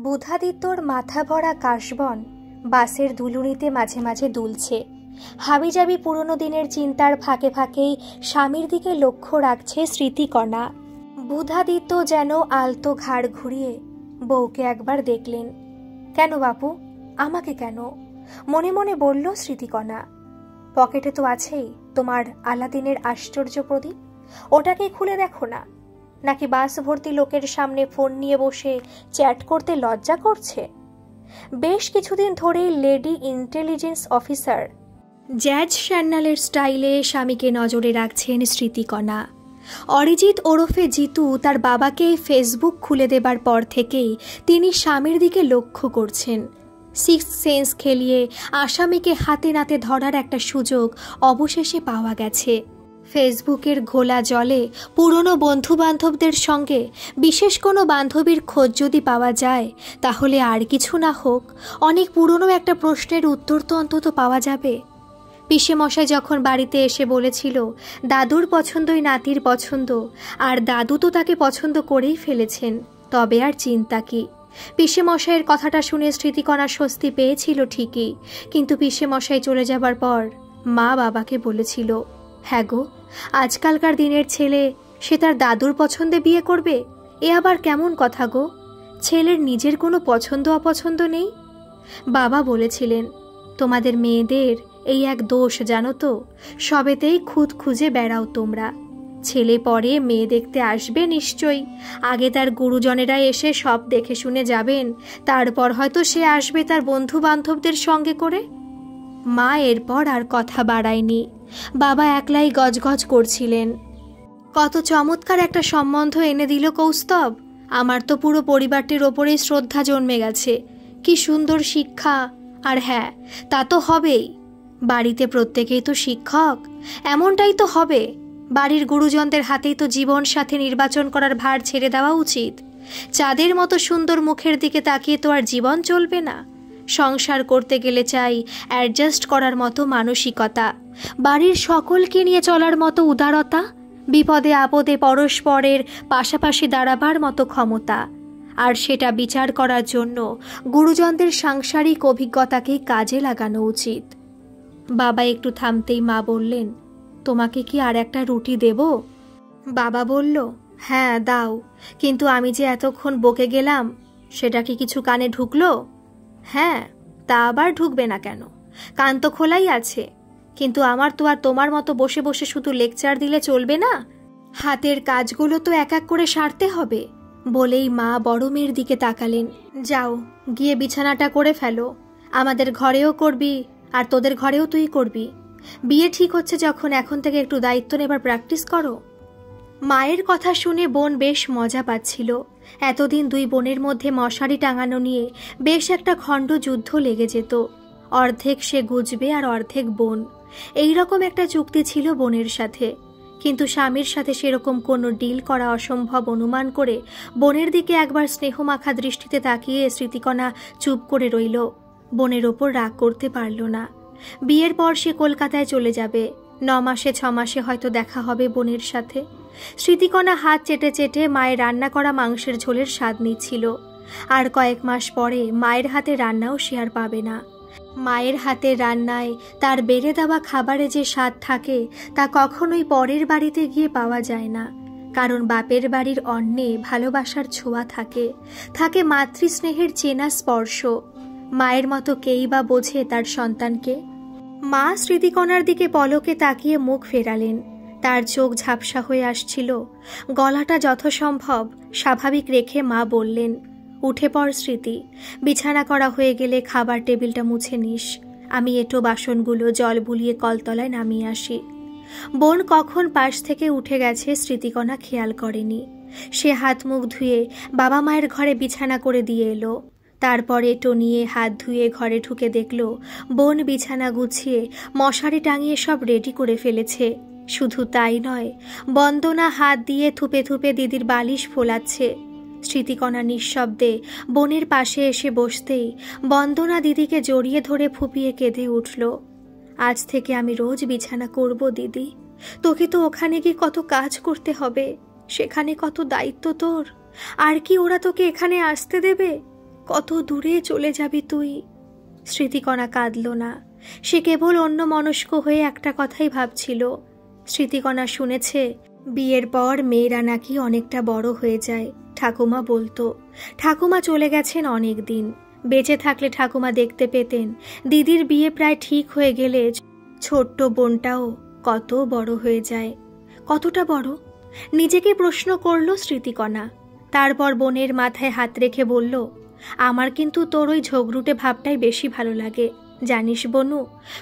বুধাদিত্যর মাথা ভরা কাশবন বাসের দুলুনিতে মাঝে মাঝে দুলছে। হাবিজাবি পুরনো দিনের চিন্তার ফাঁকে ফাঁকেই স্বামীর দিকে লক্ষ্য রাখছে স্মৃতিকণা। বুধাদিত্য যেন আলতো ঘাড় ঘুরিয়ে বউকে একবার দেখলেন। কেন বাপু, আমাকে কেন? মনে মনে বলল স্মৃতিকণা। পকেটে তো আছেই তোমার আলাদিনের আশ্চর্য প্রদীপ, ওটাকে খুলে দেখো না। নাকি বাস ভর্তি লোকের সামনে ফোন নিয়ে বসে চ্যাট করতে লজ্জা করছে? বেশ কিছুদিন ধরেই লেডি ইন্টেলিজেন্স অফিসার জ্যাজ স্যান্নালের স্টাইলে স্বামীকে নজরে রাখছেন স্মৃতিকণা। অরিজিৎ ওরফে জিতু তার বাবাকে ফেসবুক খুলে দেবার পর থেকেই তিনি স্বামীর দিকে লক্ষ্য করছেন। সিক্সথ সেন্স খেলিয়ে আসামিকে হাতে নাতে ধরার একটা সুযোগ অবশেষে পাওয়া গেছে। ফেসবুকের ঘোলা জলে পুরনো বন্ধুবান্ধবদের সঙ্গে বিশেষ কোনো বান্ধবীর খোঁজ যদি পাওয়া যায়, তাহলে আর কিছু না হোক অনেক পুরনো একটা প্রশ্নের উত্তর তো অন্তত পাওয়া যাবে। পিসেমশাই যখন বাড়িতে এসে বলেছিল দাদুর পছন্দই নাতির পছন্দ, আর দাদু তো তাকে পছন্দ করেই ফেলেছেন, তবে আর চিন্তা কি? পিসেমশাইয়ের কথাটা শুনে স্মৃতিকণা স্বস্তি পেয়েছিল ঠিকই, কিন্তু পিসেমশাই চলে যাবার পর মা বাবাকে বলেছিল, হ্যাঁ গো, আজকালকার দিনের ছেলে সে তার দাদুর পছন্দে বিয়ে করবে? এ আবার কেমন কথা গো? ছেলের নিজের কোনো পছন্দ অপছন্দ নেই? বাবা বলেছিলেন, তোমাদের মেয়েদের এই এক দোষ জানো তো, সবেতেই খুঁত খুঁজে বেড়াও তোমরা। ছেলে পরে মেয়ে দেখতে আসবে নিশ্চয়ই, আগে তার গুরুজনেরা এসে সব দেখে শুনে যাবেন, তারপর হয়তো সে আসবে তার বন্ধু বান্ধবদের সঙ্গে করে। মা এরপর আর কথা বাড়ায়নি। বাবা একলাই গজগজ করছিলেন। কত চমৎকার একটা সম্বন্ধ এনে দিল কৌস্তব। আমার তো পুরো পরিবারটির ওপরেই শ্রদ্ধা জন্মে গেছে। কি সুন্দর শিক্ষা! আর হ্যাঁ, তা তো হবেই, বাড়িতে প্রত্যেকেই তো শিক্ষক, এমনটাই তো হবে। বাড়ির গুরুজনদের হাতেই তো জীবন সাথী নির্বাচন করার ভার ছেড়ে দেওয়া উচিত। চাঁদের মতো সুন্দর মুখের দিকে তাকিয়ে তো আর জীবন চলবে না। সংসার করতে গেলে চাই অ্যাডজাস্ট করার মতো মানসিকতা, বাড়ির সকলকে নিয়ে চলার মতো উদারতা, বিপদে আপদে পরস্পরের পাশাপাশি দাঁড়াবার মতো ক্ষমতা। আর সেটা বিচার করার জন্য গুরুজনদের সাংসারিক অভিজ্ঞতাকেই কাজে লাগানো উচিত। বাবা একটু থামতেই মা বললেন, তোমাকে কি আর একটা রুটি দেব? বাবা বলল, হ্যাঁ দাও, কিন্তু আমি যে এতক্ষণ বকে গেলাম, সেটা কি কিছু কানে ঢুকলো? হ্যাঁ, তা আবার ঢুকবে না কেন? কান তো খোলাই আছে। কিন্তু আমার তো আর তোমার মতো বসে বসে শুধু লেকচার দিলে চলবে না, হাতের কাজগুলো তো এক এক করে সারতে হবে। বলেই মা বড় মেয়ের দিকে তাকালেন। যাও, গিয়ে বিছানাটা করে ফেলো। আমাদের ঘরেও করবি, আর তোদের ঘরেও তুই করবি। বিয়ে ঠিক হচ্ছে যখন, এখন থেকে একটু দায়িত্ব নেবার প্র্যাকটিস করো। মায়ের কথা শুনে বোন বেশ মজা পাচ্ছিল। এতদিন দুই বোনের মধ্যে মশারি টাঙানো নিয়ে বেশ একটা খণ্ড যুদ্ধ লেগে যেত। অর্ধেক সে গুজবে আর অর্ধেক বোন, এইরকম একটা চুক্তি ছিল বোনের সাথে। কিন্তু স্বামীর সাথে সেরকম কোনো ডিল করা অসম্ভব অনুমান করে বোনের দিকে একবার স্নেহমাখা দৃষ্টিতে তাকিয়ে স্মৃতিকণা চুপ করে রইল। বোনের ওপর রাগ করতে পারল না। বিয়ের পর সে কলকাতায় চলে যাবে। 9 মাসে 6 মাসে হয়তো দেখা হবে বোনের সাথে। স্মৃতিকণা হাত চেটে চেটে মায়ের রান্না করা মাংসের ঝোলের স্বাদ নিচ্ছিল। আর কয়েক মাস পরে মায়ের হাতে রান্নাও সে আর পাবে না। মায়ের হাতে রান্নায় তার বেড়ে দেওয়া খাবারে যে স্বাদ থাকে, তা কখনোই পরের বাড়িতে গিয়ে পাওয়া যায় না। কারণ বাপের বাড়ির অন্নে ভালোবাসার ছোঁয়া থাকে, থাকে মাতৃস্নেহের চেনা স্পর্শ। মায়ের মতো কেই বা বোঝে তার সন্তানকে? মা স্মৃতিকণার দিকে পলকে তাকিয়ে মুখ ফেরালেন। তার চোখ ঝাপসা হয়ে আসছিল। গলাটা যথাসম্ভব স্বাভাবিক রেখে মা বললেন, উঠে পড় স্মৃতি, বিছানা করা হয়ে গেলে খাবার টেবিলটা মুছে নিস। আমি এঁটো বাসনগুলো জল বুলিয়ে কলতলায় নামিয়ে আসি। বোন কখন পাশ থেকে উঠে গেছে স্মৃতিকণা খেয়াল করেনি। সে হাত মুখ ধুয়ে বাবা মায়ের ঘরে বিছানা করে দিয়ে এলো। তারপর এঁটো নিয়ে হাত ধুয়ে ঘরে ঢুকে দেখল বোন বিছানা গুছিয়ে মশারি টাঙিয়ে সব রেডি করে ফেলেছে। শুধু তাই নয়, বন্দনা হাত দিয়ে থুপে থুপে দিদির বালিশ ফোলাচ্ছে। স্মৃতিকণা নিঃশব্দে বোনের পাশে এসে বসতেই বন্দনা দিদিকে জড়িয়ে ধরে ফুপিয়ে কেঁদে উঠল। আজ থেকে আমি রোজ বিছানা করব দিদি। তোকে তো ওখানে গিয়ে কত কাজ করতে হবে, সেখানে কত দায়িত্ব তোর। আর কি ওরা তোকে এখানে আসতে দেবে? কত দূরে চলে যাবি তুই। স্মৃতিকণা কাঁদল না, সে কেবল অন্যমনস্ক হয়ে একটা কথাই ভাবছিল। স্মৃতিকণা শুনেছে বিয়ের পর মেয়েরা নাকি অনেকটা বড় হয়ে যায়। ঠাকুমা বলতো, ঠাকুমা চলে গেছেন অনেক দিন, বেঁচে থাকলে ঠাকুমা দেখতে পেতেন দিদির বিয়ে প্রায় ঠিক হয়ে গেলে ছোট্ট বোনটাও কত বড় হয়ে যায়। কতটা বড় নিজেকে প্রশ্ন করল স্মৃতিকণা। তারপর বোনের মাথায় হাত রেখে বলল, আমার কিন্তু তোর ওই ঝগড়ুটে ভাবটাই বেশি ভালো লাগে। জানিস বনু,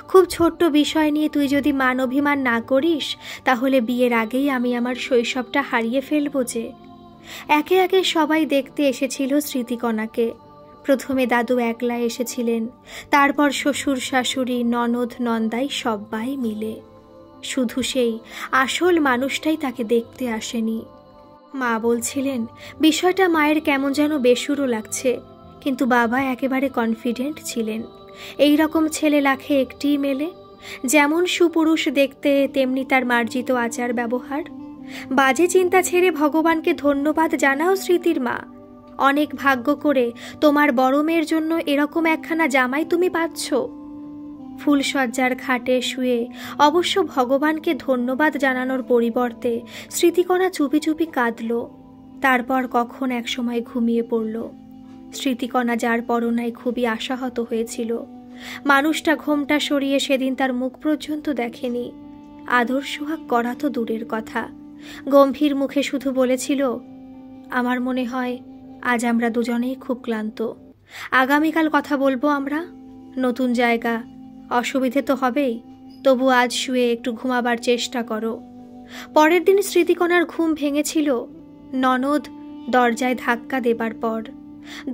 খুব ছোট্ট বিষয় নিয়ে তুই যদি মান অভিমান না করিস, তাহলে বিয়ের আগেই আমি আমার শৈশবটা হারিয়ে ফেলবো যে। একে একে সবাই দেখতে এসেছিল স্মৃতিকণাকে। প্রথমে দাদু একলা এসেছিলেন, তারপর শ্বশুর শাশুড়ি ননদ নন্দাই সবাই মিলে। শুধু সেই আসল মানুষটাই তাকে দেখতে আসেনি। মা বলছিলেন বিষয়টা মায়ের কেমন যেন বেসুরো লাগছে, কিন্তু বাবা একেবারে কনফিডেন্ট ছিলেন এই রকম ছেলে লাখে একটিই মেলে। যেমন সুপুরুষ দেখতে, তেমনি তার মার্জিত আচার ব্যবহার। বাজে চিন্তা ছেড়ে ভগবানকে ধন্যবাদ জানাও স্মৃতির মা। অনেক ভাগ্য করে তোমার বড় মেয়ের জন্য এরকম একখানা জামাই তুমি পাচ্ছ। ফুলসজ্জার খাটে শুয়ে অবশ্য ভগবানকে ধন্যবাদ জানানোর পরিবর্তে স্মৃতিকণা চুপি চুপি কাঁদল। তারপর কখন একসময় ঘুমিয়ে পড়ল। স্মৃতিকণা যার পরনায় খুবই আশাহত হয়েছিল, মানুষটা ঘোমটা সরিয়ে সেদিন তার মুখ পর্যন্ত দেখেনি। আদর সোহাগ করা তো দূরের কথা, গম্ভীর মুখে শুধু বলেছিল, আমার মনে হয় আজ আমরা দুজনেই খুব ক্লান্ত। আগামীকাল কথা বলবো আমরা। নতুন জায়গা, অসুবিধে তো হবেই, তবু আজ শুয়ে একটু ঘুমাবার চেষ্টা করো। পরের দিন স্মৃতিকণার ঘুম ভেঙেছিল ননদ দরজায় ধাক্কা দেবার পর।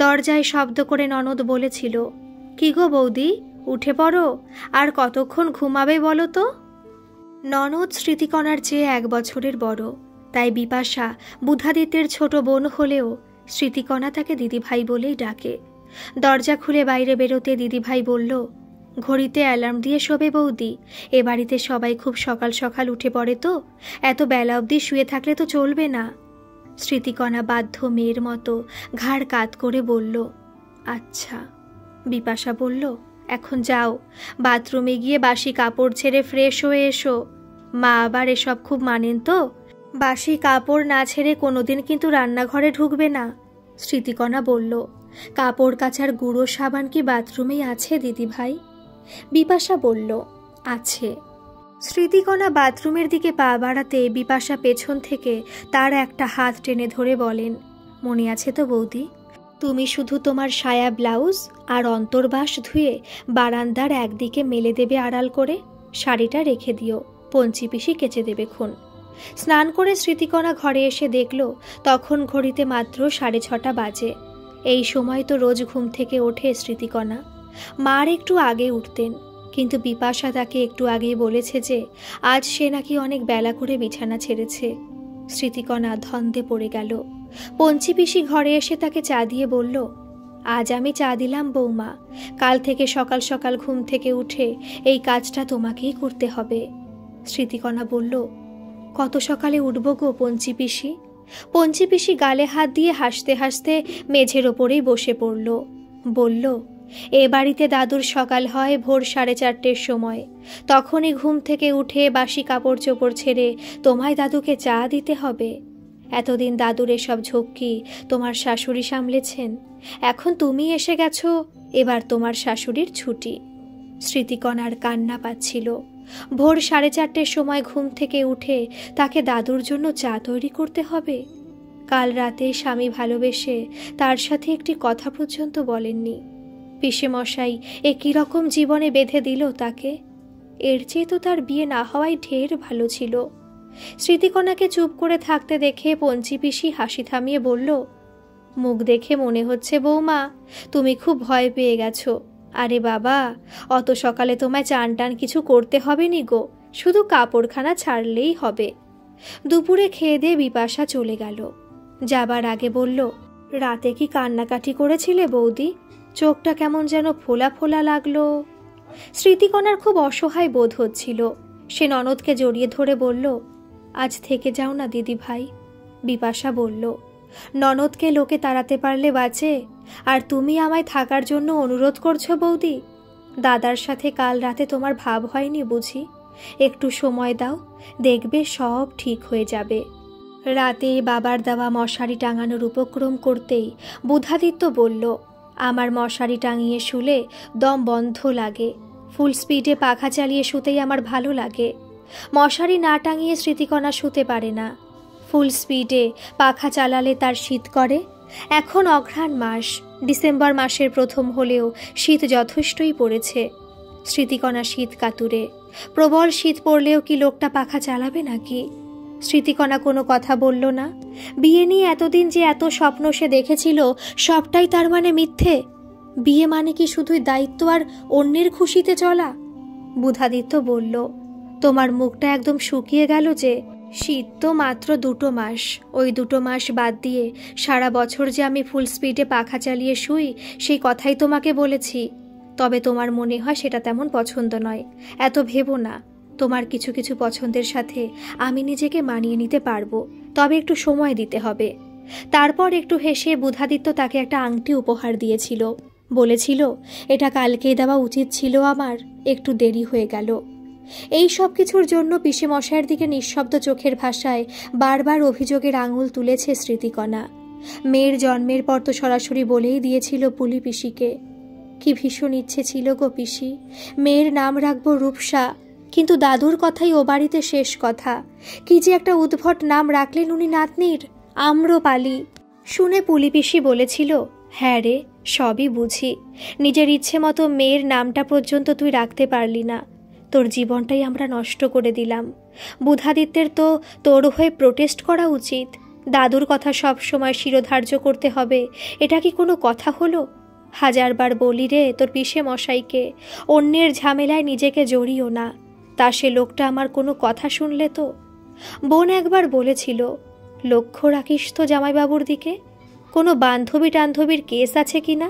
দরজায় শব্দ করে ননদ বলেছিল, কি গো বৌদি, উঠে পড়ো, আর কতক্ষণ ঘুমাবে বলো তো। ননদ স্মৃতিকণার চেয়ে 1 বছরের বড়, তাই বিপাশা বুধাদিত্যের ছোট বোন হলেও স্মৃতিকণা তাকে দিদিভাই বলেই ডাকে। দরজা খুলে বাইরে বেরোতে দিদিভাই বলল, ঘড়িতে অ্যালার্ম দিয়ে শোবে বৌদি, এ বাড়িতে সবাই খুব সকাল সকাল উঠে পড়ে তো, এত বেলা অবধি শুয়ে থাকলে তো চলবে না। স্মৃতিকণা বাধ্য মেয়ের মতো ঘাড় কাত করে বলল, আচ্ছা। বিপাশা বলল, এখন যাও, বাথরুমে গিয়ে বাসি কাপড় ছেড়ে ফ্রেশ হয়ে এসো। মা আবার এসব খুব মানেন তো, বাসি কাপড় না ছেড়ে কোনোদিন কিন্তু রান্নাঘরে ঢুকবে না। স্মৃতিকণা বলল, কাপড় কাচার গুঁড়ো সাবান কি বাথরুমেই আছে দিদিভাই? বিপাশা বলল, আছে। স্মৃতিকণা বাথরুমের দিকে পা বাড়াতে বিপাশা পেছন থেকে তার একটা হাত টেনে ধরে বলেন, মনে আছে তো বৌদি, তুমি শুধু তোমার সায়া ব্লাউজ আর অন্তর্বাস ধুয়ে বারান্দার একদিকে মেলে দেবে আড়াল করে, শাড়িটা রেখে দিও, পঞ্চি পিসি কেচে দেবে খুন। স্নান করে স্মৃতিকণা ঘরে এসে দেখল তখন ঘড়িতে মাত্র 6:30 বাজে। এই সময় তো রোজ ঘুম থেকে ওঠে স্মৃতিকণা। মার একটু আগে উঠতেন, কিন্তু বিপাশা তাকে একটু আগেই বলেছে যে আজ সে নাকি অনেক বেলা করে বিছানা ছেড়েছে। স্মৃতিকণা ধন্দে পড়ে গেল। পঞ্চি পিসি ঘরে এসে তাকে চা দিয়ে বলল, আজ আমি চা দিলাম বৌমা, কাল থেকে সকাল সকাল ঘুম থেকে উঠে এই কাজটা তোমাকেই করতে হবে। স্মৃতিকণা বলল, কত সকালে উঠব গো পঞ্চি পিসি? পঞ্চি পিসি গালে হাত দিয়ে হাসতে হাসতে মেঝের ওপরেই বসে পড়ল। বলল, এ বাড়িতে দাদুর সকাল হয় ভোর 4:30-র সময়। তখনই ঘুম থেকে উঠে বাসি কাপড় চোপড় ছেড়ে তোমায় দাদুকে চা দিতে হবে। এতদিন দাদুর এসব ঝক্কি তোমার শাশুড়ি সামলেছেন, এখন তুমি এসে গেছো, এবার তোমার শাশুড়ির ছুটি। স্মৃতিকণার কান্না পাচ্ছিল। ভোর 4:30-র সময় ঘুম থেকে উঠে তাকে দাদুর জন্য চা তৈরি করতে হবে। কাল রাতে স্বামী ভালোবেসে তার সাথে একটি কথা পর্যন্ত বলেননি। পিসেমশাই এ কীরকম জীবনে বেঁধে দিল তাকে। এর চেয়ে তো তার বিয়ে না হওয়াই ঢের ভালো ছিল। স্মৃতিকণাকে চুপ করে থাকতে দেখে পঞ্চি পিসি হাসি থামিয়ে বলল, মুখ দেখে মনে হচ্ছে বৌমা তুমি খুব ভয় পেয়ে গেছো। আরে বাবা, অত সকালে তোমায় চান টান কিছু করতে হবে নি গো, শুধু কাপড়খানা ছাড়লেই হবে। দুপুরে খেয়ে দিয়ে বিপাশা চলে গেল। যাবার আগে বলল, রাতে কি কান্নাকাটি করেছিলে বৌদি? চোখটা কেমন যেন ফোলা ফোলা লাগলো। স্মৃতিকণার খুব অসহায় বোধ হচ্ছিল। সে ননদকে জড়িয়ে ধরে বলল, আজ থেকে যাও না দিদি ভাই। বিপাশা বলল, ননদকে লোকে তাড়াতে পারলে বাঁচে, আর তুমি আমায় থাকার জন্য অনুরোধ করছো বৌদি? দাদার সাথে কাল রাতে তোমার ভাব হয়নি বুঝি? একটু সময় দাও, দেখবে সব ঠিক হয়ে যাবে। রাতে বাবার দেওয়া মশারি টাঙানোর উপক্রম করতেই বুধাদিত্য বলল, আমার মশারি টাঙিয়ে শুলে দম বন্ধ লাগে, ফুল স্পিডে পাখা চালিয়ে শুতেই আমার ভালো লাগে। মশারি না টাঙিয়ে স্মৃতিকণা শুতে পারে না। ফুল স্পিডে পাখা চালালে তার শীত করে। এখন অঘ্রাণ মাস, ডিসেম্বর মাসের প্রথম হলেও শীত যথেষ্টই পড়েছে। স্মৃতিকণা শীত কাতুরে। প্রবল শীত পড়লেও কি লোকটা পাখা চালাবে নাকি? স্মৃতিকণা কোনো কথা বলল না। বিয়ে নিয়ে এতদিন যে এত স্বপ্ন সে দেখেছিল, সবটাই তার মানে মিথ্যে? বিয়ে মানে কি শুধুই দায়িত্ব আর অন্যের খুশিতে চলা? বুধাদিত্য বলল, তোমার মুখটা একদম শুকিয়ে গেল যে। শীত তো মাত্র 2 মাস, ওই 2 মাস বাদ দিয়ে সারা বছর যে আমি ফুল স্পিডে পাখা চালিয়ে শুই, সেই কথাই তোমাকে বলেছি। তবে তোমার মনে হয় সেটা তেমন পছন্দ নয়, এত ভেবো না। তোমার কিছু কিছু পছন্দের সাথে আমি নিজেকে মানিয়ে নিতে পারবো, তবে একটু সময় দিতে হবে। তারপর একটু হেসে বুধাদিত্য তাকে একটা আংটি উপহার দিয়েছিল। বলেছিল, এটা কালকেই দেওয়া উচিত ছিল আমার, একটু দেরি হয়ে গেল। এই সব কিছুর জন্য পিসেমশাইয়ের দিকে নিঃশব্দ চোখের ভাষায় বারবার অভিযোগের আঙুল তুলেছে স্মৃতিকণা। মেয়ের জন্মের পর তো সরাসরি বলেই দিয়েছিল পুলি পিসিকে। কি ভীষণ ইচ্ছে ছিল গো পিসি, মেয়ের নাম রাখবো রূপসা, কিন্তু দাদুর কথাই ও বাড়িতে শেষ কথা। কি যে একটা উদ্ভট নাম রাখলেন উনি নাতনির, আম্রপালি। শুনে পুলি পিসি বলেছিল, হ্যাঁ রে, সবই বুঝি। নিজের ইচ্ছে মতো মেয়ের নামটা পর্যন্ত তুই রাখতে পারলি না, তোর জীবনটাই আমরা নষ্ট করে দিলাম। বুধাদিত্যের তো তোর হয়ে প্রোটেস্ট করা উচিত। দাদুর কথা সব সময় শিরোধার্য করতে হবে, এটা কি কোনো কথা হলো? হাজারবার বলি রে তোর পিসে মশাইকে, অন্যের ঝামেলায় নিজেকে জড়িও না। তা সে লোকটা আমার কোনো কথা শুনলে তো? বোন একবার বলেছিল, লক্ষ্য রাখিস তো জামাইবাবুর দিকে, কোনো বান্ধবী টান্ধবীর কেস আছে কি না।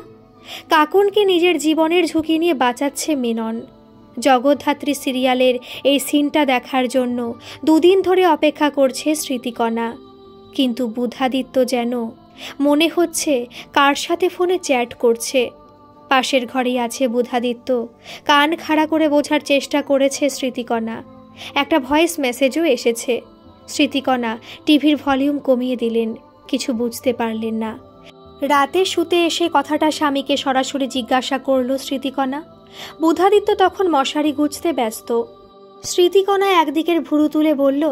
কাকনকে নিজের জীবনের ঝুঁকি নিয়ে বাঁচাচ্ছে মেনন। জগদ্ধাত্রী সিরিয়ালের এই সিনটা দেখার জন্য 2 দিন ধরে অপেক্ষা করছে স্মৃতিকণা। কিন্তু বুধাদিত্য যেন মনে হচ্ছে কার সাথে ফোনে চ্যাট করছে। পাশের ঘরেই আছে বুধাদিত্য, কান খাড়া করে বোঝার চেষ্টা করেছে স্মৃতিকণা। একটা ভয়েস মেসেজও এসেছে। স্মৃতিকণা টিভির ভলিউম কমিয়ে দিলেন, কিছু বুঝতে পারলেন না। রাতে শুতে এসে কথাটা স্বামীকে সরাসরি জিজ্ঞাসা করল স্মৃতিকণা। বুধাদিত্য তখন মশারি গুছতে ব্যস্ত। স্মৃতিকণা একদিকের ভুরু তুলে বলল,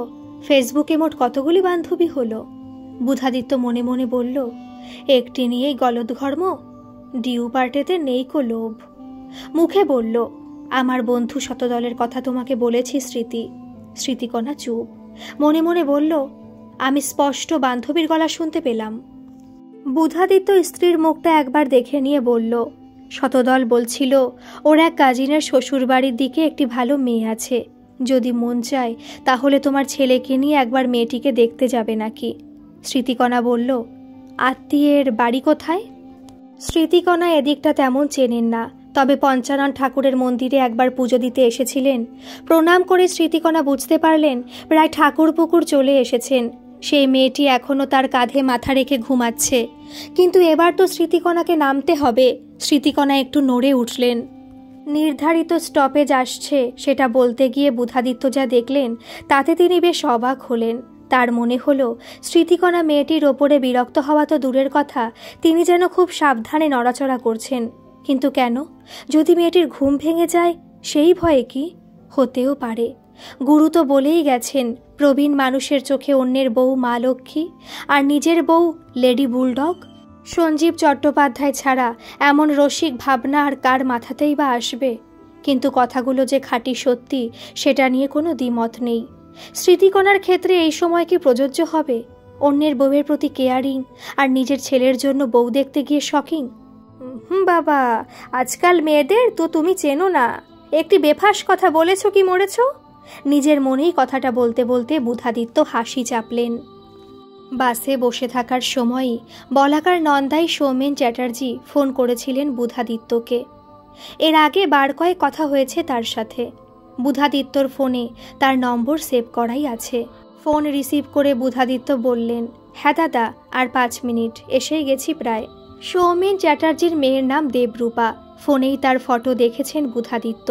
ফেসবুকে মোট কতগুলি বান্ধবী হলো? বুধাদিত্য মনে মনে বলল, একটি নিয়েই গলদঘর্ম, ডিউ পার্টেতে নেই কো লোভ। মুখে বলল, আমার বন্ধু শতদলের কথা তোমাকে বলেছি স্মৃতি। স্মৃতিকণা চুপ। মনে মনে বলল, আমি স্পষ্ট বান্ধবীর গলা শুনতে পেলাম। বুধাদিত্য স্ত্রীর মুখটা একবার দেখে নিয়ে বলল, শতদল বলছিল ওর এক কাজিনের শ্বশুর বাড়ির দিকে একটি ভালো মেয়ে আছে, যদি মন চায় তাহলে তোমার ছেলেকে নিয়ে একবার মেয়েটিকে দেখতে যাবে নাকি। স্মৃতিকণা বলল, আত্মীয়ের বাড়ি কোথায়? স্মৃতিকণা এদিকটা তেমন চেনেন না, তবে পঞ্চানন ঠাকুরের মন্দিরে একবার পুজো দিতে এসেছিলেন। প্রণাম করে স্মৃতিকণা বুঝতে পারলেন প্রায় ঠাকুর পুকুর চলে এসেছেন। সেই মেয়েটি এখনও তার কাঁধে মাথা রেখে ঘুমাচ্ছে, কিন্তু এবার তো স্মৃতিকণাকে নামতে হবে। স্মৃতিকণা একটু নড়ে উঠলেন। নির্ধারিত স্টপেজ আসছে সেটা বলতে গিয়ে বুধাদিত্য যা দেখলেন তাতে তিনি বেশ অবাক হলেন। তার মনে হলো স্মৃতিকণা মেয়েটির ওপরে বিরক্ত হওয়া তো দূরের কথা, তিনি যেন খুব সাবধানে নড়াচড়া করছেন। কিন্তু কেন? যদি মেয়েটির ঘুম ভেঙে যায় সেই ভয়ে কি? হতেও পারে। গুরু তো বলেই গেছেন, প্রবীণ মানুষের চোখে অন্যের বউ মা লক্ষ্মী, আর নিজের বউ লেডি বুলডগ। সঞ্জীব চট্টোপাধ্যায় ছাড়া এমন রসিক ভাবনা আর কার মাথাতেই বা আসবে? কিন্তু কথাগুলো যে খাঁটি সত্যি সেটা নিয়ে কোনো দ্বিমত নেই। স্মৃতিকণার ক্ষেত্রে এই সময় কি প্রযোজ্য হবে? অন্যের বউয়ের প্রতি কেয়ারিং আর নিজের ছেলের জন্য বউ দেখতে গিয়ে শকিং। বাবা, আজকাল মেয়েদের তো তুমি চেনো না। একটি বেফাস কথা বলেছ কি মরেছ? নিজের মনেই কথাটা বলতে বলতে বুধাদিত্য হাসি চাপলেন। বাসে বসে থাকার সময়ই বলাকার নন্দাই সৌমেন চ্যাটার্জি ফোন করেছিলেন বুধাদিত্যকে। এর আগে বার কয়েক কথা হয়েছে তার সাথে। বুধাদিত্যর ফোনে তার নম্বর সেভ করাই আছে। ফোন রিসিভ করে বুধাদিত্য বললেন, হ্যাঁ দাদা, আর 5 মিনিট, এসেই গেছি প্রায়। সৌমেন চ্যাটার্জির মেয়ের নাম দেবরূপা। ফোনেই তার ফটো দেখেছেন বুধাদিত্য।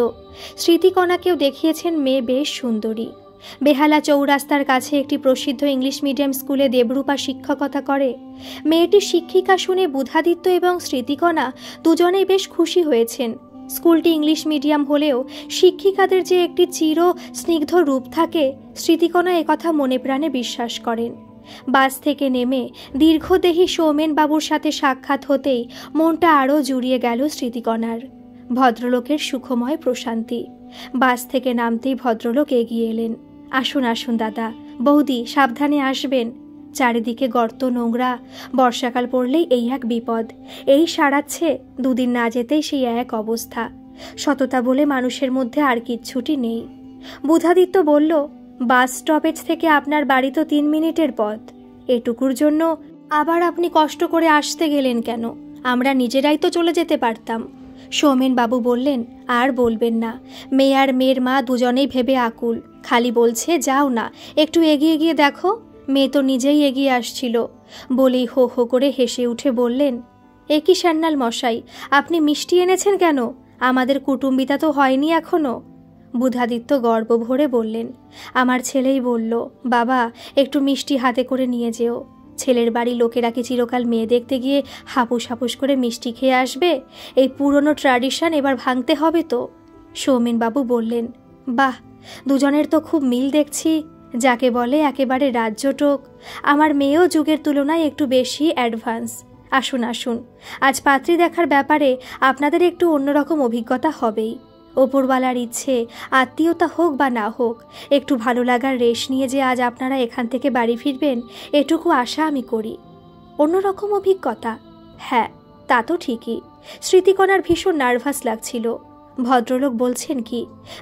স্মৃতিকণাকেও দেখিয়েছেন মেয়ে বেশ সুন্দরী। বেহালা চৌরাস্তার কাছে একটি প্রসিদ্ধ ইংলিশ মিডিয়াম স্কুলে দেবরূপা শিক্ষকতা করে। মেয়েটি শিক্ষিকা শুনে বুধাদিত্য এবং স্মৃতিকণা দুজনেই বেশ খুশি হয়েছেন। স্কুলটি ইংলিশ মিডিয়াম হলেও শিক্ষিকাদের যে একটি চির স্নিগ্ধ রূপ থাকে, স্মৃতিকণা একথা মনে প্রাণে বিশ্বাস করেন। বাস থেকে নেমে দীর্ঘদেহী সৌমেন বাবুর সাথে সাক্ষাৎ হতেই মনটা আরও জুড়িয়ে গেল স্মৃতিকণার। ভদ্রলোকের সুখময় প্রশান্তি। বাস থেকে নামতেই ভদ্রলোক এগিয়ে এলেন। আসুন আসুন দাদা, বৌদি সাবধানে আসবেন। চারিদিকে গর্ত, নোংরা, বর্ষাকাল পড়লেই এই এক বিপদ। এই সারাচ্ছে, দুদিন না যেতেই সেই এক অবস্থা। সততা বলে মানুষের মধ্যে আর কিচ্ছুটি নেই। বুধাদিত্য বলল, বাস স্টপেজ থেকে আপনার বাড়ি তো 3 মিনিটের পথ। এটুকুর জন্য আবার আপনি কষ্ট করে আসতে গেলেন কেন? আমরা নিজেরাই তো চলে যেতে পারতাম। সৌমেন বাবু বললেন, আর বলবেন না, মেয়ে আর মেয়ের মা দুজনেই ভেবে আকুল। খালি বলছে যাও না, একটু এগিয়ে গিয়ে দেখো। মেয়ে তো নিজেই এগিয়ে আসছিল। বলেই হো হো করে হেসে উঠে বললেন, এ কি সান্যাল মশাই, আপনি মিষ্টি এনেছেন কেন? আমাদের কুটুম্বিতা তো হয়নি এখনো। বুধাদিত্য গর্ব ভরে বললেন, আমার ছেলেই বলল, বাবা একটু মিষ্টি হাতে করে নিয়ে যেও। ছেলের বাড়ি লোকেরা কি চিরকাল মেয়ে দেখতে গিয়ে হাপুস হাপুস করে মিষ্টি খেয়ে আসবে? এই পুরনো ট্র্যাডিশন এবার ভাঙতে হবে তো। সৌমেন বাবু বললেন, বাহ, দুজনের তো খুব মিল দেখছি, যাকে বলে একেবারে রাজ্যটোক। আমার মেয়েও যুগের তুলনায় একটু বেশি অ্যাডভান্স। আসুন আসুন, আজ পাত্রী দেখার ব্যাপারে আপনাদের একটু অন্যরকম অভিজ্ঞতা হবেই। ওপরওয়ালার ইচ্ছে, আত্মীয়তা হোক বা না হোক, একটু ভালো লাগার রেশ নিয়ে যে আজ আপনারা এখান থেকে বাড়ি ফিরবেন, এটুকু আশা আমি করি। অন্যরকম অভিজ্ঞতা? হ্যাঁ, তা তো ঠিকই। স্মৃতিকণার ভীষণ নার্ভাস লাগছিল। ভদ্রলোক বলছেন কি,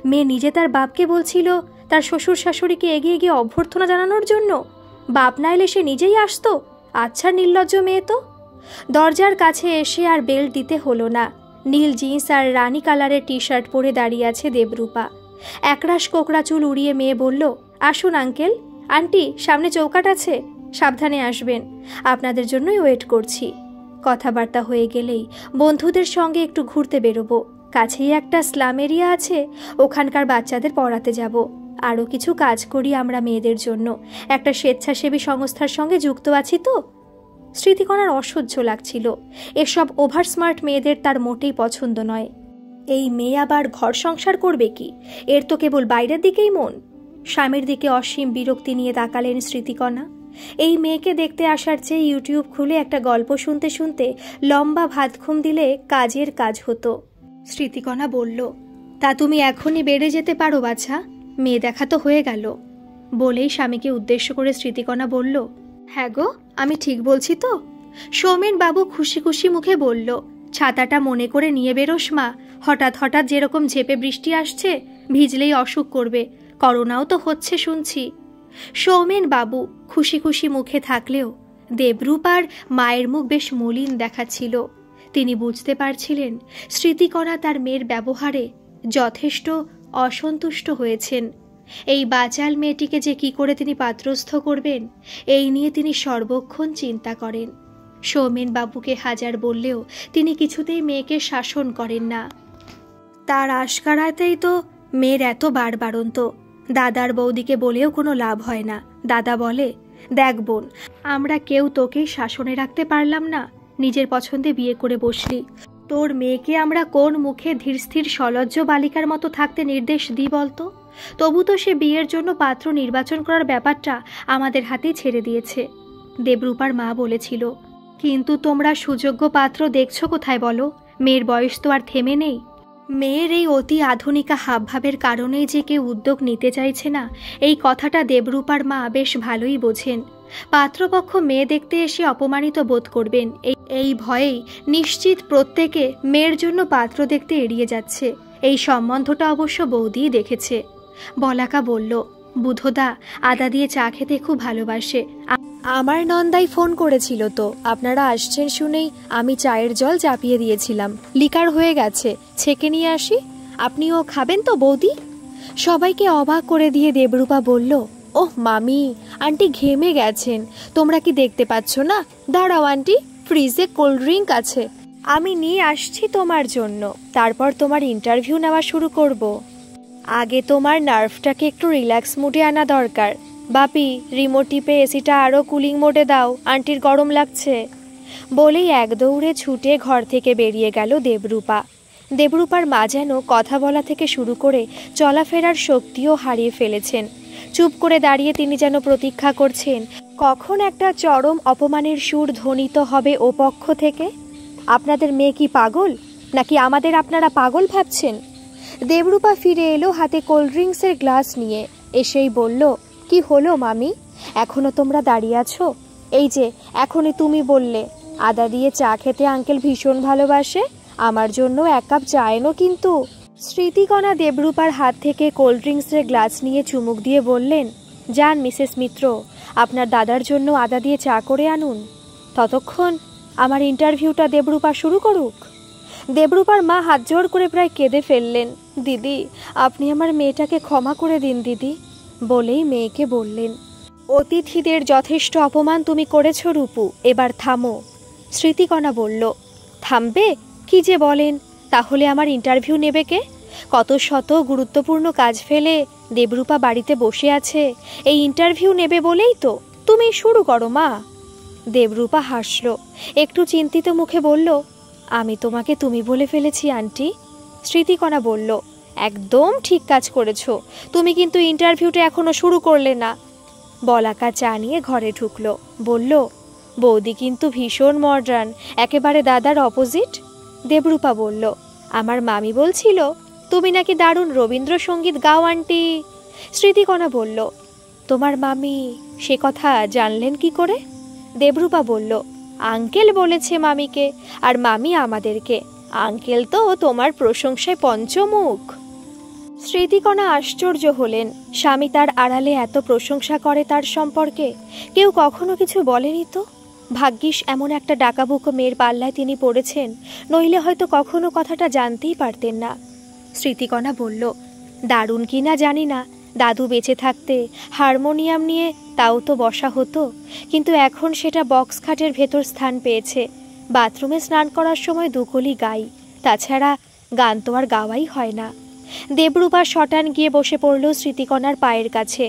মেয়ে নিজে তার বাপকে বলছিল তার শ্বশুর শাশুড়িকে এগিয়ে গিয়ে অভ্যর্থনা জানানোর জন্য? বাপ না এলে সে নিজেই আসতো? আচ্ছা নির্লজ্জ মেয়ে তো। দরজার কাছে এসে আর বেল্ট দিতে হলো না। নীল জিন্স আর রানী কালারের টি শার্ট পরে দাঁড়িয়ে আছে দেবরূপা। একরাশ কোকড়া চুল উড়িয়ে মেয়ে বলল, আসুন আঙ্কেল, আন্টি, সামনে চৌকাট আছে, সাবধানে আসবেন, আপনাদের জন্যই ওয়েট করছি। কথাবার্তা হয়ে গেলেই বন্ধুদের সঙ্গে একটু ঘুরতে বেরোবো। কাছেই একটা স্লাম এরিয়া আছে, ওখানকার বাচ্চাদের পড়াতে যাব। আরও কিছু কাজ করি আমরা মেয়েদের জন্য, একটা স্বেচ্ছাসেবী সংস্থার সঙ্গে যুক্ত আছি তো। স্মৃতিকণার অসহ্য লাগছিল। এসব ওভার স্মার্ট মেয়েদের তার মোটেই পছন্দ নয়। এই মেয়ে আবার ঘর সংসার করবে কি? এর তো কেবল বাইরের দিকেই মন। স্বামীর দিকে অসীম বিরক্তি নিয়ে তাকালেন স্মৃতিকণা। এই মেয়েকে দেখতে আসার চেয়ে ইউটিউব খুলে একটা গল্প শুনতে শুনতে লম্বা ভাত ঘুম দিলে কাজের কাজ হতো। স্মৃতিকণা বলল, তা তুমি এখনই বেড়ে যেতে পারো বাছা, মেয়ে দেখা তো হয়ে গেল। বলেই স্বামীকে উদ্দেশ্য করে স্মৃতিকণা বলল, হ্যাঁ গো, আমি ঠিক বলছি তো? সৌমেন বাবু খুশি খুশি মুখে বলল, ছাতাটা মনে করে নিয়ে বেরোস মা, হঠাৎ হঠাৎ যেরকম ঝেপে বৃষ্টি আসছে, ভিজলেই অসুখ করবে, করোনাও তো হচ্ছে শুনছি। সৌমেন বাবু খুশি খুশি মুখে থাকলেও দেবরূপার মায়ের মুখ বেশ মলিন দেখাচ্ছিল। তিনি বুঝতে পারছিলেন স্মৃতিকণা তার মেয়ের ব্যবহারে যথেষ্ট অসন্তুষ্ট হয়েছেন। এই বাচাল মেয়েটিকে যে কি করে তিনি পাত্রস্থ করবেন, এই নিয়ে তিনি সর্বক্ষণ চিন্তা করেন। সৌমেন বাবুকে হাজার বললেও তিনি কিছুতেই মেয়েকে শাসন করেন না। তার আশকারাতেই তো মেয়ের এত বাড়বাড়ন্ত। দাদার বৌদিকে বলেও কোনো লাভ হয় না। দাদা বলে, দেখ বোন, আমরা কেউ তোকে শাসনে রাখতে পারলাম না, নিজের পছন্দে বিয়ে করে বসলি। তোর মেয়েকে আমরা কোন মুখে ধীরস্থির সলজ্জ বালিকার মতো থাকতে নির্দেশ দিই বলতো? তবু তো সে বিয়ের জন্য পাত্র নির্বাচন করার ব্যাপারটা আমাদের হাতেই ছেড়ে দিয়েছে। দেবরূপার মা বলেছিল, কিন্তু তোমরা সুযোগ্য পাত্র দেখছো কোথায় বলো? মেয়ের বয়স তো আর থেমে নেই। মেয়ের এই অতি আধুনিকা হাবভাবের কারণেই যে কেউ উদ্যোগ নিতে চাইছে না, এই কথাটা দেবরূপার মা বেশ ভালোই বোঝেন। পাত্রপক্ষ মেয়ে দেখতে এসে অপমানিত বোধ করবেন, এই ভয়েই নিশ্চিত প্রত্যেকে মেয়ের জন্য পাত্র দেখতে এড়িয়ে যাচ্ছে। এই সম্বন্ধটা অবশ্য বৌদিই দেখেছে। বলাকা বলল, বুধদা আদা দিয়ে চা খেতে খুব ভালোবাসে। আমার নন্দাই ফোন করেছিল তো, আপনারা আসছেন শুনেই আমি চায়ের জল চাপিয়ে দিয়েছিলাম, লিকার হয়ে গেছে, ছেঁকে নিয়ে আসি। আপনিও খাবেন তো বৌদি? সবাইকে অবাক করে দিয়ে দেবরূপা বলল, ওহ মামি, আন্টি ঘেমে গেছেন, তোমরা কি দেখতে পাচ্ছ না? দাঁড়াও আন্টি, ফ্রিজে কোল্ড ড্রিঙ্ক আছে, আমি নিয়ে আসছি তোমার জন্য, তারপর তোমার ইন্টারভিউ নেওয়া শুরু করব। আগে তোমার নার্ভটাকে একটু রিল্যাক্স মুডে আনা দরকার। বাপি, রিমোট টিপে এসিটা আরও কুলিং মোডে দাও, আন্টির গরম লাগছে। বলেই এক দৌড়ে ছুটে ঘর থেকে বেরিয়ে গেল দেবরূপা। দেবরূপার মা যেন কথা বলা থেকে শুরু করে চলাফেরার শক্তিও হারিয়ে ফেলেছেন। চুপ করে দাঁড়িয়ে তিনি যেন প্রতীক্ষা করছেন কখন একটা চরম অপমানের সুর ধ্বনিত হবে ও পক্ষ থেকে। আপনাদের মেয়ে কি পাগল, নাকি আমাদের আপনারা পাগল ভাবছেন? দেবরূপা ফিরে এলো হাতে কোল্ড ড্রিঙ্কসের গ্লাস নিয়ে। এসেই বলল, কি হলো মামি, এখনো তোমরা দাঁড়িয়ে আছো? এই যে এখনই তুমি বললে আদা দিয়ে চা খেতে আঙ্কেল ভীষণ ভালোবাসে, আমার জন্য এক কাপ চা এনো কিন্তু। স্মৃতিকণা দেবরূপার হাত থেকে কোল্ড ড্রিঙ্কসের গ্লাস নিয়ে চুমুক দিয়ে বললেন, যান মিসেস মিত্র, আপনার দাদার জন্য আদা দিয়ে চা করে আনুন। ততক্ষণ আমার ইন্টারভিউটা দেবরূপা শুরু করুক। দেবরূপার মা হাত জোড় করে প্রায় কেঁদে ফেললেন। দিদি, আপনি আমার মেয়েটাকে ক্ষমা করে দিন দিদি, বলেই মেয়েকে বললেন, অতিথিদের যথেষ্ট অপমান তুমি করেছ রূপু, এবার থামো। স্মৃতিকণা বলল, থামবে? কি যে বলেন, তাহলে আমার ইন্টারভিউ নেবে কে? কত শত গুরুত্বপূর্ণ কাজ ফেলে দেবরূপা বাড়িতে বসে আছে, এই ইন্টারভিউ নেবে বলেই তো। তুমি শুরু করো মা। দেবরূপা হাসল, একটু চিন্তিত মুখে বলল, আমি তোমাকে তুমি বলে ফেলেছি আন্টি। স্মৃতিকণা বলল, একদম ঠিক কাজ করেছ, তুমি কিন্তু ইন্টারভিউটা এখনো শুরু করলে না। বলাকা চা নিয়ে ঘরে ঢুকলো, বলল, বৌদি কিন্তু ভীষণ মডার্ন, একেবারে দাদার অপোজিট। দেবরূপা বলল, আমার মামি বলছিল তুমি নাকি দারুণ রবীন্দ্রসঙ্গীত গাও আন্টি। স্মৃতিকণা বলল, তোমার মামি সে কথা জানলেন কি করে? দেবরূপা বলল, আঙ্কেল বলেছে মামিকে, আর মামি আমাদেরকে। আঙ্কেল তো তোমার প্রশংসায় পঞ্চমুখ। স্মৃতিকণা আশ্চর্য হলেন, স্বামী তার আড়ালে এত প্রশংসা করে তার সম্পর্কে, কেউ কখনো কিছু বলেনি তো। ভাগ্যিস এমন একটা ডাকাবুকো মেয়ের পাল্লায় তিনি পড়েছেন, নইলে হয়তো কখনো কথাটা জানতেই পারতেন না। স্মৃতিকণা বলল, দারুণ কি না জানি না, দাদু বেঁচে থাকতে হারমোনিয়াম নিয়ে তাও তো বসা হতো, কিন্তু এখন সেটা বক্স খাটের ভেতর স্থান পেয়েছে। বাথরুমে স্নান করার সময় দুকলি গাই, তাছাড়া গান তো আর গাওয়াই হয় না। দেবরূপা শটান গিয়ে বসে পড়ল স্মৃতিকণার পায়ের কাছে,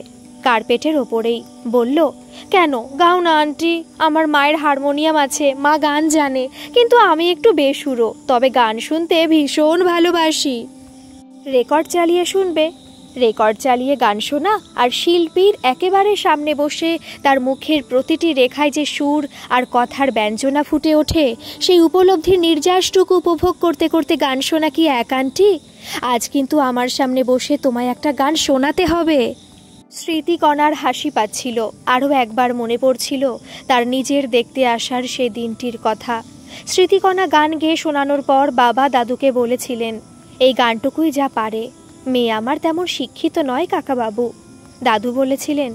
কার্পেটের ওপরেই। বলল, কেন গাও না আন্টি, আমার মায়ের হারমোনিয়াম আছে, মা গান জানে, কিন্তু আমি একটু বেসুরো, তবে গান শুনতে ভীষণ ভালোবাসি। রেকর্ড চালিয়ে শুনবে? রেকর্ড চালিয়ে গান শোনা আর শিল্পীর একেবারে সামনে বসে তার মুখের প্রতিটি রেখায় যে সুর আর কথার ব্যঞ্জনা ফুটে ওঠে, সেই উপলব্ধির নির্যাসটুকু উপভোগ করতে করতে গান শোনা কি এক আন্টি? আজ কিন্তু আমার সামনে বসে তোমায় একটা গান শোনাতে হবে। স্মৃতিকণার হাসি পাচ্ছিল, আরও একবার মনে পড়ছিল তার নিজের দেখতে আসার সে দিনটির কথা। স্মৃতিকণা গান গেয়ে শোনানোর পর বাবা দাদুকে বলেছিলেন, এই গানটুকুই যা পারে, মেয়ে আমার তেমন শিক্ষিত নয় কাকাবাবু। দাদু বলেছিলেন,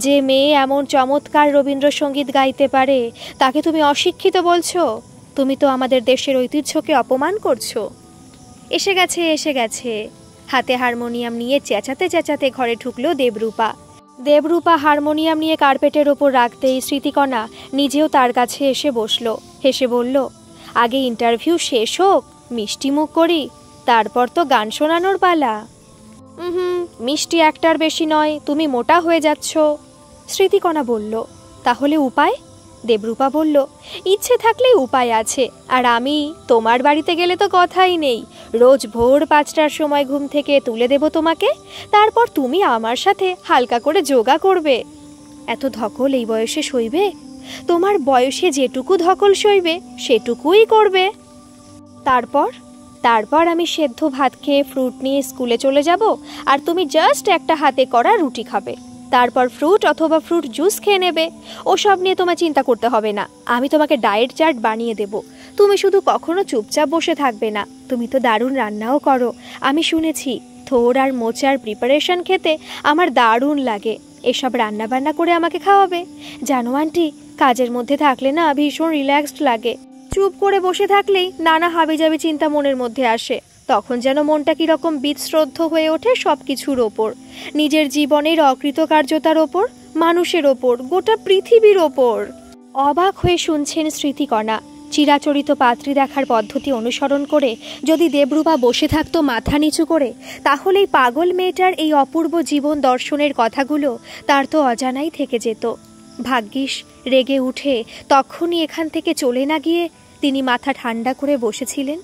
যে মেয়ে এমন চমৎকার রবীন্দ্রসঙ্গীত গাইতে পারে তাকে তুমি অশিক্ষিত বলছো? তুমি তো আমাদের দেশের ঐতিহ্যকে অপমান করছো। এসে গেছে এসে গেছে। হাতে হারমোনিয়াম নিয়ে চেঁচাতে চেঁচাতে ঘরে ঢুকলো দেবরূপা। দেবরূপা হারমোনিয়াম নিয়ে কার্পেটের ওপর রাখতেই স্মৃতিকণা নিজেও তার কাছে এসে বসলো। হেসে বলল, আগে ইন্টারভিউ শেষ হোক, মিষ্টি মুখ করি, তারপর তো গান শোনানোর পালা। মিষ্টি একটার বেশি নয়, তুমি মোটা হয়ে যাচ্ছ। স্মৃতিকণা বলল, তাহলে উপায়? দেবরূপা বলল, ইচ্ছে থাকলেই উপায় আছে, আর আমি তোমার বাড়িতে গেলে তো কথাই নেই, রোজ ভোর 5টার সময় ঘুম থেকে তুলে দেব তোমাকে, তারপর তুমি আমার সাথে হালকা করে যোগা করবে। এত ধকল এই বয়সে সইবে? তোমার বয়সে যেটুকু ধকল সইবে সেটুকুই করবে। তারপর আমি সেদ্ধ ভাত খেয়ে ফ্রুট নিয়ে স্কুলে চলে যাব, আর তুমি জাস্ট একটা হাতে করা রুটি খাবে, তারপর ফ্রুট অথবা ফ্রুট জুস খেয়ে নেবে। ওসব নিয়ে তোমায় চিন্তা করতে হবে না, আমি তোমাকে ডায়েট চার্ট বানিয়ে দেব। তুমি শুধু কখনো চুপচাপ বসে থাকবে না। তুমি তো দারুণ রান্নাও করো, আমি শুনেছি। থোর আর মোচার প্রিপারেশন খেতে আমার দারুণ লাগে। এসব রান্না বান্না করে আমাকে খাওয়াবে। জানো আন্টি, কাজের মধ্যে থাকলে না ভীষণ রিল্যাক্সড লাগে। চুপ করে বসে থাকলেই নানা হাবিজাবি চিন্তা মনের মধ্যে আসে। তখন যেন মনটা কিরকম বিশ্রদ্ধ হয়ে ওঠে সব কিছুর ওপর, নিজের জীবনের অকৃতকার্যতার ওপর, মানুষের ওপর, গোটা পৃথিবীর ওপর। অবাক হয়ে শুনছেন স্মৃতিকণা। চিরাচরিত পাত্রী দেখার পদ্ধতি অনুসরণ করে যদি দেবরূপা বসে থাকতো মাথা নিচু করে, তাহলেই পাগল মেয়েটার এই অপূর্ব জীবন দর্শনের কথাগুলো তার তো অজানাই থেকে যেত। ভাগ্যিস রেগে উঠে তখনই এখান থেকে চলে না গিয়ে তিনি মাথা ঠান্ডা করে বসেছিলেন।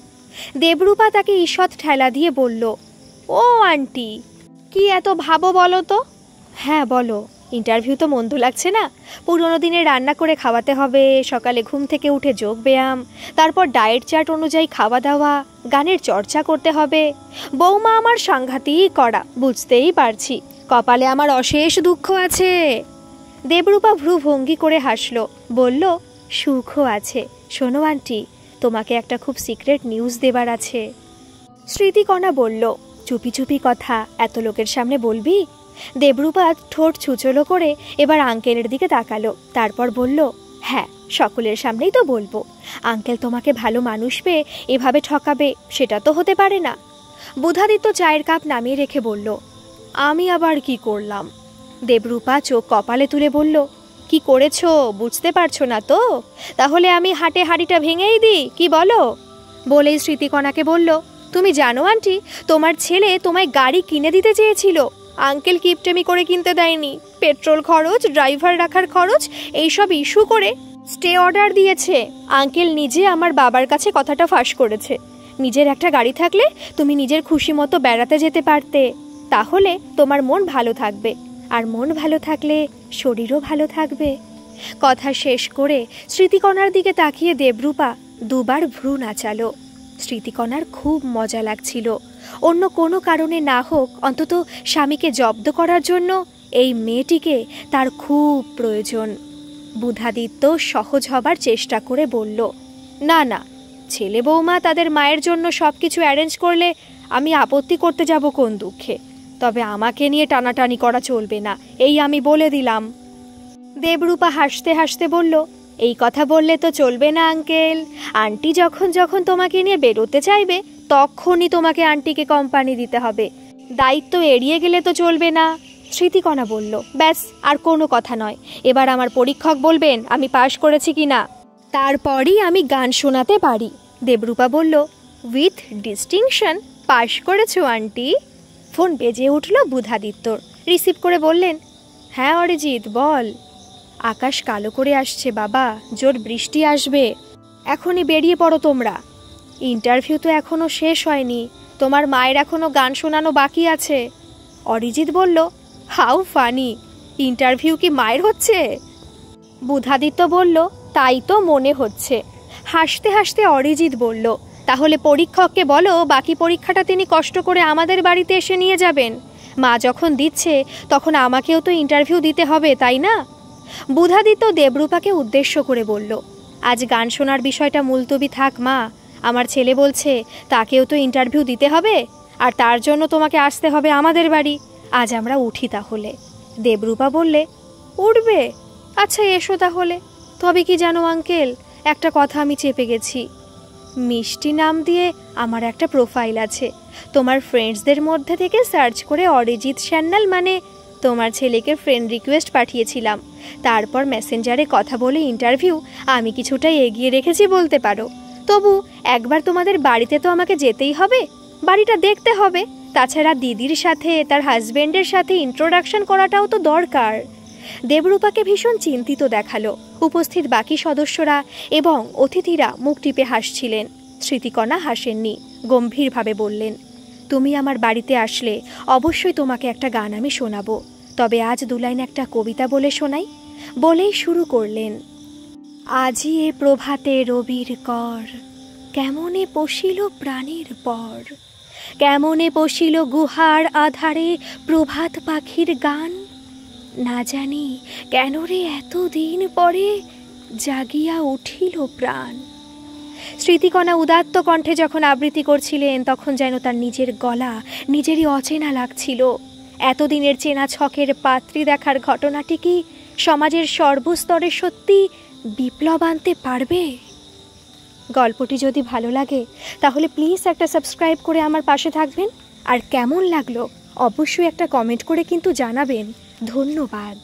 দেবরূপা তাকে ঈষৎ ঠেলা দিয়ে বলল, ও আন্টি, কি এত ভাবো বলো তো? হ্যাঁ বলো। ইন্টারভিউ তো মন্দ লাগছে না। পুরোনো দিনে রান্না করে খাওয়াতে হবে, সকালে ঘুম থেকে উঠে যোগ ব্যায়াম, তারপর ডায়েট চার্ট অনুযায়ী খাওয়া দাওয়া, গানের চর্চা করতে হবে। বৌমা আমার সাংঘাতিক কড়া, বুঝতেই পারছি। কপালে আমার অশেষ দুঃখ আছে। দেবরূপা ভ্রু ভঙ্গি করে হাসল, বলল, সুখও আছে। শোনো আন্টি, তোমাকে একটা খুব সিক্রেট নিউজ দেবার আছে। স্মৃতিকণা বলল, চুপি চুপি কথা, এত লোকের সামনে বলবি? দেবরূপা ঠোঁট ছুচলো করে এবার আঙ্কেলের দিকে তাকালো, তারপর বলল, হ্যাঁ, সকলের সামনেই তো বলবো। আঙ্কেল তোমাকে ভালো মানুষ পেয়ে এভাবে ঠকাবে সেটা তো হতে পারে না। বুধাদিত্য চায়ের কাপ নামিয়ে রেখে বলল, আমি আবার কি করলাম? দেবরূপা চোখ কপালে তুলে বলল, কি করেছো বুঝতে পারছো না তো? তাহলে আমি হাটে হাঁড়িটা ভেঙেই দিই, কি বলো? বলেই স্মৃতিকণাকে বলল, তুমি জানো আন্টি, তোমার ছেলে তোমায় গাড়ি কিনে দিতে চেয়েছিল। আঙ্কেল কিপটেমি করে কিনতে দেয়নি। পেট্রোল খরচ, ড্রাইভার রাখার খরচ, এইসব ইস্যু করে স্টে অর্ডার দিয়েছে। আঙ্কেল নিজে আমার বাবার কাছে কথাটা ফাঁস করেছে। নিজের একটা গাড়ি থাকলে তুমি নিজের খুশি মতো বেড়াতে যেতে পারতে, তাহলে তোমার মন ভালো থাকবে, আর মন ভালো থাকলে শরীরও ভালো থাকবে। কথা শেষ করে স্মৃতিকণার দিকে তাকিয়ে দেবরূপা দুবার ভ্রু নাচালো। স্মৃতিকণার খুব মজা লাগছিল। অন্য কোনো কারণে না হোক, অন্তত স্বামীকে জব্দ করার জন্য এই মেয়েটিকে তার খুব প্রয়োজন। বুধাদিত্য সহজ হবার চেষ্টা করে বলল, না না, ছেলে বৌমা তাদের মায়ের জন্য সব কিছু অ্যারেঞ্জ করলে আমি আপত্তি করতে যাব কোন দুঃখে? তবে আমাকে নিয়ে টানাটানি করা চলবে না, এই আমি বলে দিলাম। দেবরূপা হাসতে হাসতে বলল, এই কথা বললে তো চলবে না আঙ্কেল। আন্টি যখন যখন তোমাকে নিয়ে বেরোতে চাইবে তখনই তোমাকে আন্টিকে কোম্পানি দিতে হবে। দায়িত্ব এড়িয়ে গেলে তো চলবে না। স্মৃতিকণা বলল, ব্যাস, আর কোনো কথা নয়। এবার আমার পরীক্ষক বলবেন আমি পাশ করেছি কিনা, তারপরই আমি গান শোনাতে পারি। দেবরূপা বলল, উইথ ডিস্টিংশন পাশ করেছো আন্টি। ফোন বেজে উঠল বুধাদিত্যর। রিসিভ করে বললেন, হ্যাঁ অরিজিৎ বল। আকাশ কালো করে আসছে বাবা, জোর বৃষ্টি আসবে। এখনই বেরিয়ে পড়ো তোমরা। ইন্টারভিউ তো এখনো শেষ হয়নি, তোমার মায়ের এখনো গান শোনানো বাকি আছে। অরিজিৎ বলল, হাউ ফানি, ইন্টারভিউ কি মায়ের হচ্ছে? বুধাদিত্য বলল, তাই তো মনে হচ্ছে। হাসতে হাসতে অরিজিৎ বলল, তাহলে পরীক্ষককে বলো বাকি পরীক্ষাটা তিনি কষ্ট করে আমাদের বাড়িতে এসে নিয়ে যাবেন। মা যখন দিচ্ছে তখন আমাকেও তো ইন্টারভিউ দিতে হবে, তাই না? বুধাদিত্য দেবরূপাকে উদ্দেশ্য করে বলল, আজ গান শোনার বিষয়টা মুলতবি থাক মা, আমার ছেলে বলছে তাকেও তো ইন্টারভিউ দিতে হবে, আর তার জন্য তোমাকে আসতে হবে আমাদের বাড়ি। আজ আমরা উঠি তাহলে। দেবরূপা বললে, উঠবে? আচ্ছা এসো তাহলে। তবে কি জানো আঙ্কেল, একটা কথা আমি চেপে গেছি। মিষ্টি নাম দিয়ে আমার একটা প্রোফাইল আছে। তোমার ফ্রেন্ডসদের মধ্যে থেকে সার্চ করে অরিজিৎ সান্যাল মানে তোমার ছেলেকে ফ্রেন্ড রিকোয়েস্ট পাঠিয়েছিলাম। তারপর মেসেঞ্জারে কথা বলে ইন্টারভিউ আমি কিছুটা এগিয়ে রেখেছি বলতে পারো। তবু একবার তোমাদের বাড়িতে তো আমাকে যেতেই হবে, বাড়িটা দেখতে হবে। তাছাড়া দিদির সাথে, তার হাজবেন্ডের সাথে ইন্ট্রোডাকশন করাটাও তো দরকার। দেবরূপাকে ভীষণ চিন্তিত দেখালো। উপস্থিত বাকি সদস্যরা এবং অতিথিরা মুখ টিপে হাসছিলেন। স্মৃতিকণা হাসেননি, গম্ভীরভাবে বললেন, তুমি আমার বাড়িতে আসলে অবশ্যই তোমাকে একটা গান আমি শোনাবো। তবে আজ দুলাইন একটা কবিতা বলে শোনাই। বলেই শুরু করলেন, আজি এ প্রভাতে রবির কর, কেমনে পশিল প্রাণীর পর, কেমনে পশিল গুহার আধারে প্রভাত পাখির গান, না জানি কেন রে এতদিন পরে জাগিয়া উঠিল প্রাণ। স্মৃতিকণা উদাত্ত কণ্ঠে যখন আবৃত্তি করছিলেন তখন যেন তার নিজের গলা নিজেরই অচেনা লাগছিল। এতদিনের চেনা ছকের পাত্রী দেখার ঘটনাটি কি সমাজের সর্বস্তরে সত্যি বিপ্লব আনতে পারবে? গল্পটি যদি ভালো লাগে তাহলে প্লিজ একটা সাবস্ক্রাইব করে আমার পাশে থাকবেন। আর কেমন লাগলো অবশ্যই একটা কমেন্ট করে কিন্তু জানাবেন। ধন্যবাদ।